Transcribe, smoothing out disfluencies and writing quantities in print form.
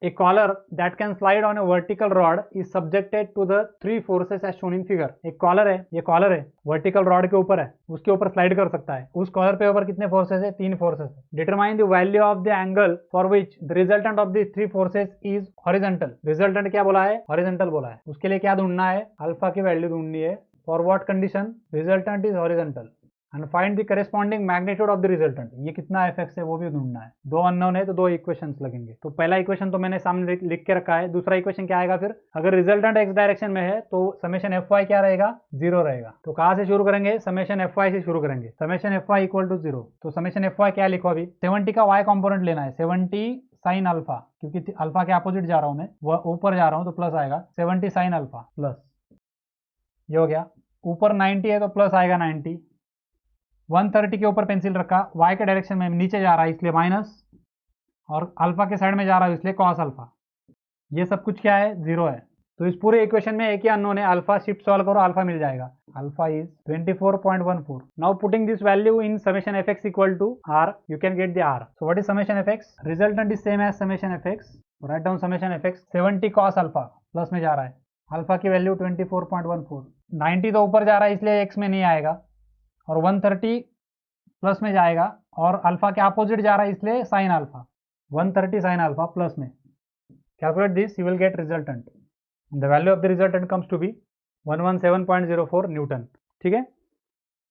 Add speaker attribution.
Speaker 1: A collar that can slide on a vertical rod is subjected to the three forces as shown in figure. एक collar है, ये collar है, vertical rod के ऊपर है, उसके ऊपर स्लाइड कर सकता है। उस कॉलर पे ऊपर कितने फोर्सेस है? 3 फोर्सेस है। Determine the value of the angle for which the resultant of the 3 forces is horizontal. Resultant क्या बोला है? हॉरिजॉन्टल बोला है। उसके लिए क्या ढूंढना है? अल्फा की वैल्यू ढूंढनी है। For what condition? Resultant is horizontal and find the corresponding magnitude of the resultant. ये कितना एफएक्स है वो भी ढूंढना है। 2 अननोन है तो 2 इक्वेशंस लगेंगे। तो पहला इक्वेशन तो मैंने सामने लिख के रखा है। दूसरा इक्वेशन क्या आएगा फिर? अगर रिजल्टेंट एक्स डायरेक्शन में है तो समेशन एफ वाई क्या रहेगा? 0 रहेगा। तो कहां से शुरू करेंगे? समेशन एफ वाई से शुरू करेंगे। Summation F Y equal to 0। तो समेशन एफ वाई क्या लिखो अभी? 70 का वाई कॉम्पोनेंट लेना है। 70 साइन अल्फा, क्योंकि अल्फा के अपोजिट जा रहा हूं मैं, वह ऊपर जा रहा हूं तो प्लस आएगा। 70 साइन अल्फा प्लस, ये हो गया। ऊपर 90 है तो प्लस आएगा 90। 130 के ऊपर पेंसिल रखा, y के डायरेक्शन में नीचे जा रहा है इसलिए माइनस, और अल्फा के साइड में जा रहा है इसलिए कॉस अल्फा। ये सब कुछ क्या है? 0 है। तो इस पूरे इक्वेशन में एक ही अननोन है, अल्फा। शिफ्ट सॉल्व करो, अल्फा मिल जाएगा। Alpha is 24.14। Now putting this value in summation F X equal to R, you can get the R. So what is summation F X? Resultant is same as summation F X. Write down summation F X. 70 cos alpha plus में जा रहा है, alpha की value 24.14। 90 तो ऊपर जा रहा है इसलिए एक्स में नहीं आएगा, और 130 प्लस में जाएगा, और अल्फा के अपोजिट जा रहा है इसलिए sine alpha. 130 sine alpha plus में। Calculate this, you will get resultant. The value of the resultant comes to be 117.04 newton. ठीक है।